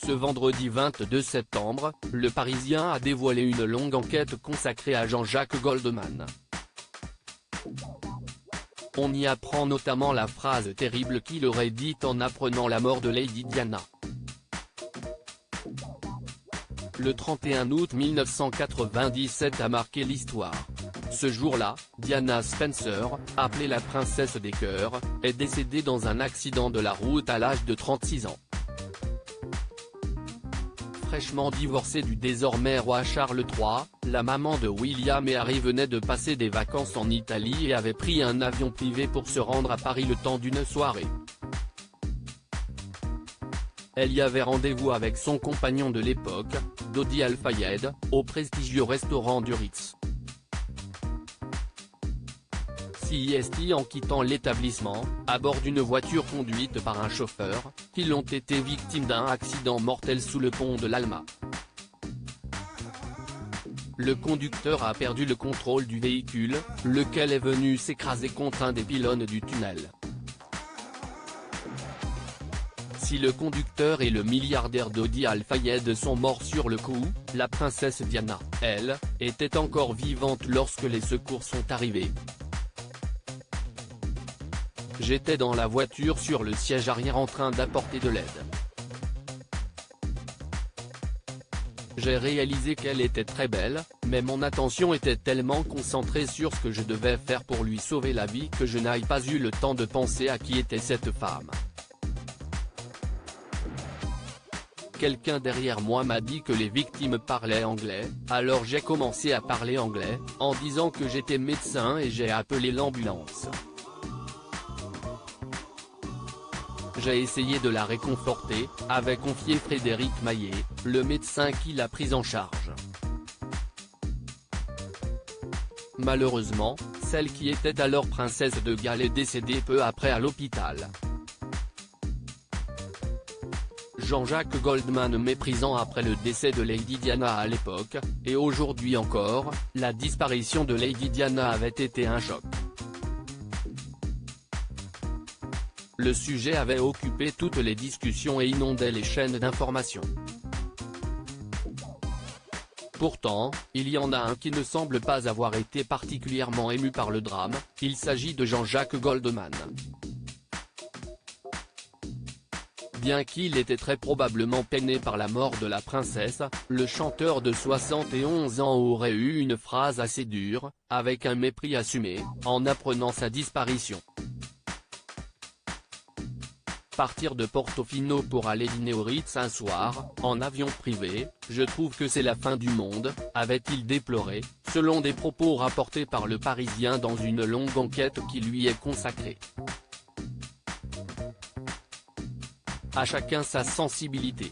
Ce vendredi 22 septembre, Le Parisien a dévoilé une longue enquête consacrée à Jean-Jacques Goldman. On y apprend notamment la phrase terrible qu'il aurait dite en apprenant la mort de Lady Diana. Le 31 août 1997 a marqué l'histoire. Ce jour-là, Diana Spencer, appelée la princesse des cœurs, est décédée dans un accident de la route à l'âge de 36 ans. Fraîchement divorcée du désormais roi Charles III, la maman de William et Harry venait de passer des vacances en Italie et avait pris un avion privé pour se rendre à Paris le temps d'une soirée. Elle y avait rendez-vous avec son compagnon de l'époque, Dodi Al-Fayed, au prestigieux restaurant du Ritz. CIST en quittant l'établissement, à bord d'une voiture conduite par un chauffeur, ils ont été victimes d'un accident mortel sous le pont de l'Alma. Le conducteur a perdu le contrôle du véhicule, lequel est venu s'écraser contre un des pylônes du tunnel. Si le conducteur et le milliardaire Dodi Al-Fayed sont morts sur le coup, la princesse Diana, elle, était encore vivante lorsque les secours sont arrivés. J'étais dans la voiture sur le siège arrière en train d'apporter de l'aide. J'ai réalisé qu'elle était très belle, mais mon attention était tellement concentrée sur ce que je devais faire pour lui sauver la vie que je n'ai pas eu le temps de penser à qui était cette femme. Quelqu'un derrière moi m'a dit que les victimes parlaient anglais, alors j'ai commencé à parler anglais, en disant que j'étais médecin et j'ai appelé l'ambulance. J'ai essayé de la réconforter, avait confié Frédéric Maillet, le médecin qui l'a prise en charge. Malheureusement, celle qui était alors princesse de Galles est décédée peu après à l'hôpital. Jean-Jacques Goldman méprisant après le décès de Lady Diana à l'époque, et aujourd'hui encore, la disparition de Lady Diana avait été un choc. Le sujet avait occupé toutes les discussions et inondait les chaînes d'information. Pourtant, il y en a un qui ne semble pas avoir été particulièrement ému par le drame, il s'agit de Jean-Jacques Goldman. Bien qu'il était très probablement peiné par la mort de la princesse, le chanteur de 71 ans aurait eu une phrase assez dure, avec un mépris assumé, en apprenant sa disparition. Partir de Portofino pour aller dîner au Ritz un soir, en avion privé, je trouve que c'est la fin du monde, avait-il déploré, selon des propos rapportés par Le Parisien dans une longue enquête qui lui est consacrée. À chacun sa sensibilité.